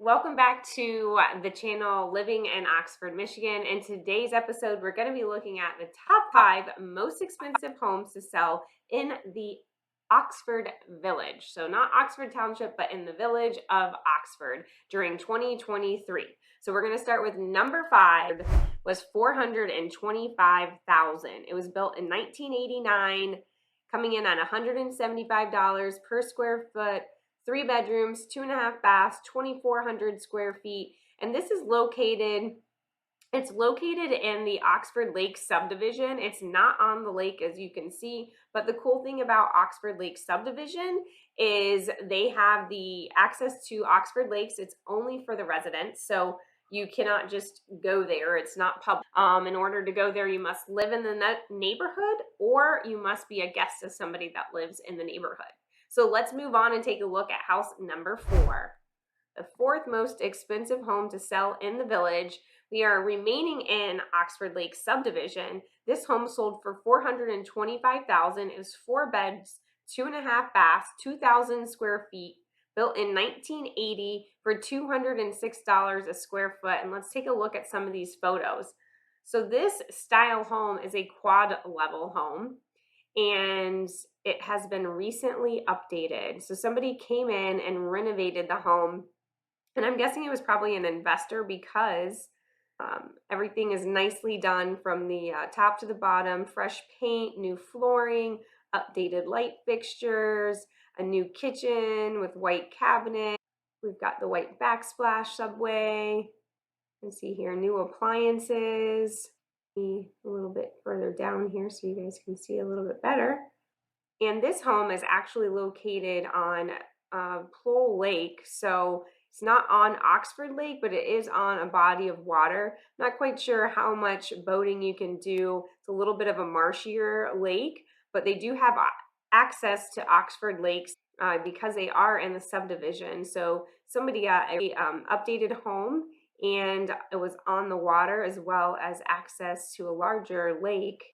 Welcome back to the channel Living in Oxford, Michigan. In today's episode, we're going to be looking at the top 5 most expensive homes to sell in the Oxford Village. So not Oxford Township, but in the village of Oxford during 2023. So we're going to start with number 5 was $425,000. It was built in 1989, coming in at $175 per square foot. 3 bedrooms, 2.5 baths, 2,400 square feet. And this is located in the Oxford Lake subdivision. It's not on the lake, as you can see, but the cool thing about Oxford Lake subdivision is they have the access to Oxford Lakes. It's only for the residents, so you cannot just go there. It's not public. In order to go there, you must live in the neighborhood, or you must be a guest of somebody that lives in the neighborhood. So let's move on and take a look at house number 4. The 4th most expensive home to sell in the village. We are remaining in Oxford Lake subdivision. This home sold for $425,000. It was 4 beds, 2.5 baths, 2,000 square feet, built in 1980 for $206 a square foot. And let's take a look at some of these photos. So this style home is a quad level home, and it has been recently updated. So somebody came in and renovated the home, and I'm guessing it was probably an investor because everything is nicely done from the top to the bottom. Fresh paint, new flooring, updated light fixtures, a new kitchen with white cabinet. We've got the white backsplash subway. You can see here new appliances. A little bit further down here so you guys can see a little bit better. And this home is actually located on Plow Lake, so it's not on Oxford Lake, but it is on a body of water. Not quite sure how much boating you can do. It's a little bit of a marshier lake, but they do have access to Oxford Lakes because they are in the subdivision. So somebody got a updated home, and it was on the water as well as access to a larger lake.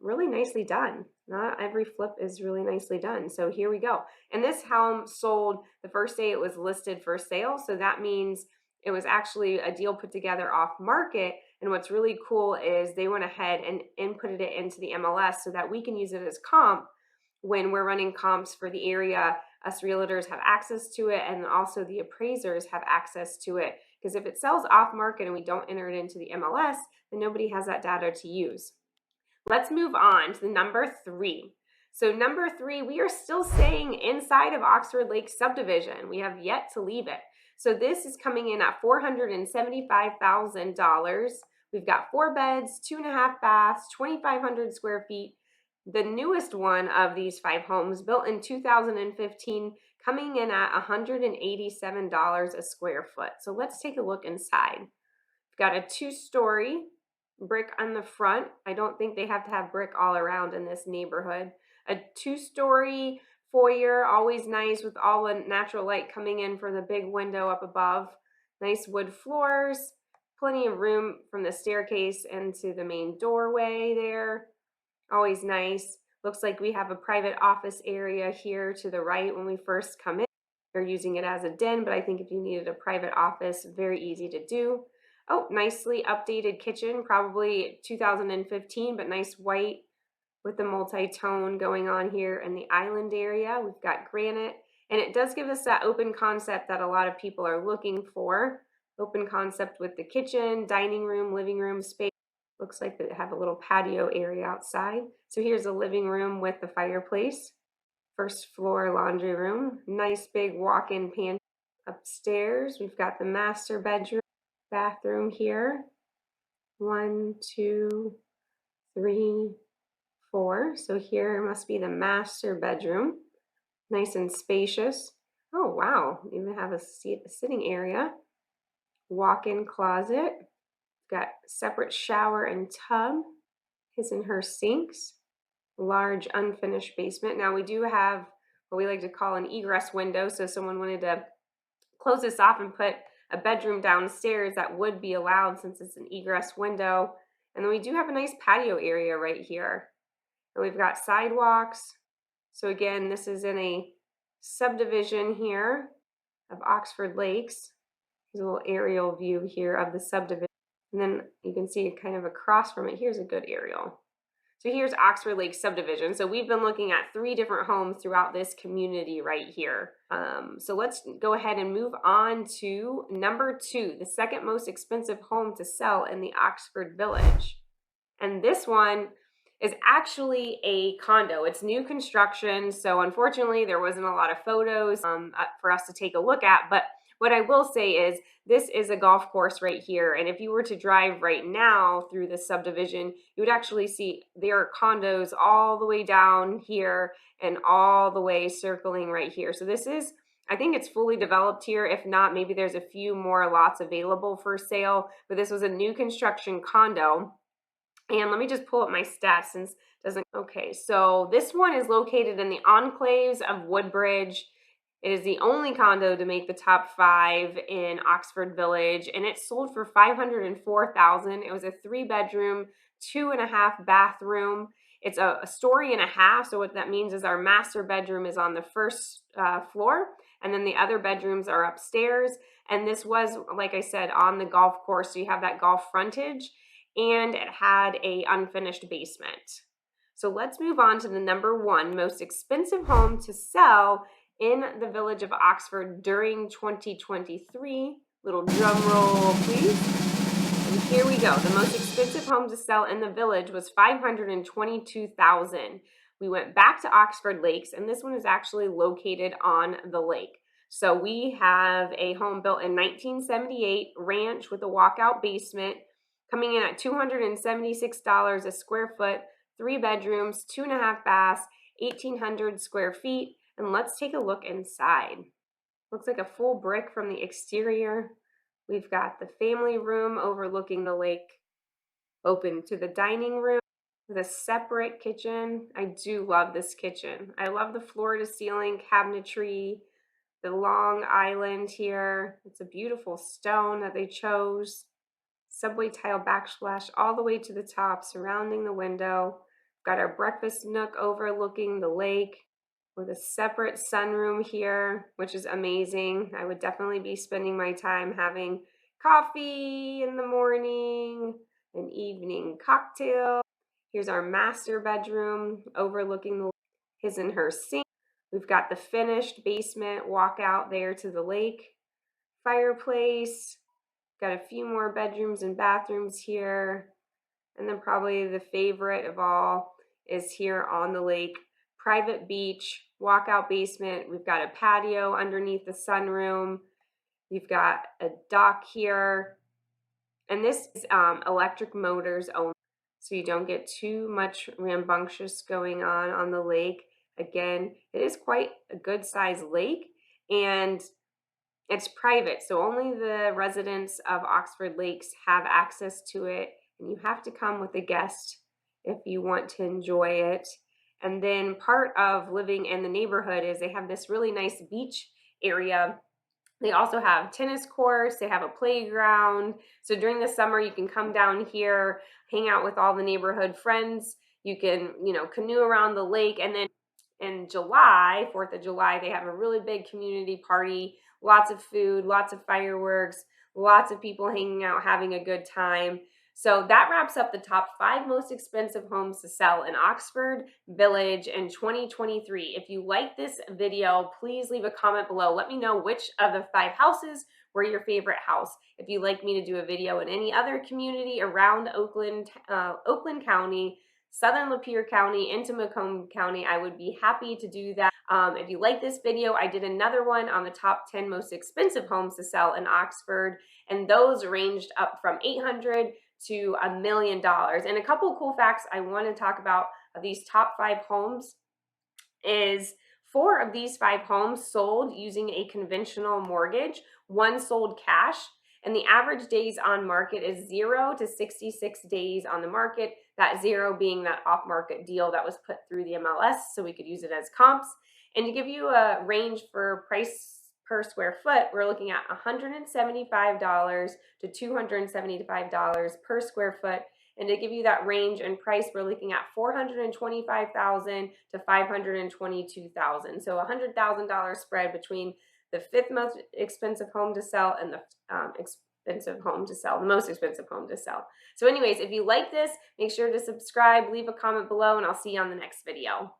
Really nicely done. Not every flip is really nicely done. So here we go. And this home sold the first day it was listed for sale. So that means it was actually a deal put together off market. And what's really cool is they went ahead and inputted it into the MLS so that we can use it as comp when we're running comps for the area. Us realtors have access to it, and also the appraisers have access to it. Because if it sells off market and we don't enter it into the MLS, then nobody has that data to use. Let's move on to number 3. So number 3, we are still staying inside of Oxford Lake subdivision. We have yet to leave it. So this is coming in at $475,000. We've got 4 beds, 2.5 baths, 2,500 square feet. The newest one of these 5 homes, built in 2015, coming in at $187 a square foot. So let's take a look inside. We've got a 2-story brick on the front. I don't think they have to have brick all around in this neighborhood. A 2-story foyer, always nice with all the natural light coming in from the big window up above. Nice wood floors, plenty of room from the staircase into the main doorway there. Always nice. Looks like we have a private office area here to the right when we first come in. They're using it as a den, but I think if you needed a private office, very easy to do. Oh, nicely updated kitchen, probably 2015, but nice white with the multi-tone going on here in the island area. We've got granite, and it does give us that open concept that a lot of people are looking for. Open concept with the kitchen, dining room, living room space. Looks like they have a little patio area outside. So here's a living room with the fireplace. First floor laundry room. Nice big walk-in pantry. Upstairs, we've got the master bedroom, bathroom here. 1, 2, 3, 4. So here must be the master bedroom. Nice and spacious. Oh, wow. Even have a sitting area. Walk-in closet. Got separate shower and tub, his and her sinks, large unfinished basement. Now we do have what we like to call an egress window, so if someone wanted to close this off and put a bedroom downstairs, that would be allowed since it's an egress window. And then we do have a nice patio area right here. And we've got sidewalks. So again, this is in a subdivision here of Oxford Lakes. There's a little aerial view here of the subdivision. And then you can see kind of across from it. Here's a good aerial. So here's Oxford Lake subdivision. So we've been looking at 3 different homes throughout this community right here. So let's go ahead and move on to number 2, the second most expensive home to sell in the Oxford Village. And this one is actually a condo. It's new construction, so unfortunately there wasn't a lot of photos for us to take a look at, but what I will say is this is a golf course right here, and if you were to drive right now through this subdivision, you would actually see there are condos all the way down here and all the way circling right here. So this is, I think it's fully developed here. If not, maybe there's a few more lots available for sale, but this was a new construction condo. And let me just pull up my stats since it doesn't. Okay, so this one is located in the enclaves of Woodbridge. It is the only condo to make the top 5 in Oxford Village, and it sold for $504,000. It was a 3-bedroom, 2.5 bathroom. It's a story and a half. So what that means is our master bedroom is on the first floor, and then the other bedrooms are upstairs. And this was, like I said, on the golf course. So you have that golf frontage, and it had a unfinished basement. So let's move on to the number 1 most expensive home to sell in the village of Oxford during 2023. Little drum roll, please. And here we go. The most expensive home to sell in the village was $522,000. We went back to Oxford Lakes, and this one is actually located on the lake. So we have a home built in 1978, ranch with a walkout basement, coming in at $276 a square foot, 3 bedrooms, 2.5 baths, 1,800 square feet. And let's take a look inside. Looks like a full brick from the exterior. We've got the family room overlooking the lake, open to the dining room with a separate kitchen. I do love this kitchen. I love the floor to ceiling cabinetry, the long island here. It's a beautiful stone that they chose. Subway tile backsplash all the way to the top, surrounding the window. Got our breakfast nook overlooking the lake with a separate sunroom here, which is amazing. I would definitely be spending my time having coffee in the morning, an evening cocktail. Here's our master bedroom overlooking the his and her sink. We've got the finished basement walkout there to the lake, fireplace. Got a few more bedrooms and bathrooms here. And then probably the favorite of all is here on the lake. Private beach, walkout basement. We've got a patio underneath the sunroom. We've got a dock here. And this is electric motors only, so you don't get too much rambunctious going on the lake. Again, it is quite a good sized lake, and it's private, so only the residents of Oxford Lakes have access to it, and you have to come with a guest if you want to enjoy it. And then part of living in the neighborhood is they have this really nice beach area. They also have tennis courts, they have a playground. So during the summer, you can come down here, hang out with all the neighborhood friends. You can, canoe around the lake. And then in July, 4th of July, they have a really big community party, lots of food, lots of fireworks, lots of people hanging out, having a good time. So that wraps up the top 5 most expensive homes to sell in Oxford Village in 2023. If you like this video, please leave a comment below. Let me know which of the 5 houses were your favorite house. If you'd like me to do a video in any other community around Oakland County, Southern Lapeer County, into Macomb County, I would be happy to do that. If you like this video, I did another one on the top 10 most expensive homes to sell in Oxford, and those ranged up from $800,000 to $1 million. And a couple of cool facts I want to talk about of these top 5 homes is 4 of these 5 homes sold using a conventional mortgage, 1 sold cash, and the average days on market is 0 to 66 days on the market, that 0 being that off-market deal that was put through the MLS, so we could use it as comps. And to give you a range for price per square foot, we're looking at $175 to $275 per square foot. And to give you that range and price, we're looking at $425,000 to $522,000. So $100,000 spread between the fifth most expensive home to sell, and the expensive home to sell, the most expensive home to sell. So anyways, if you like this, make sure to subscribe, leave a comment below, and I'll see you on the next video.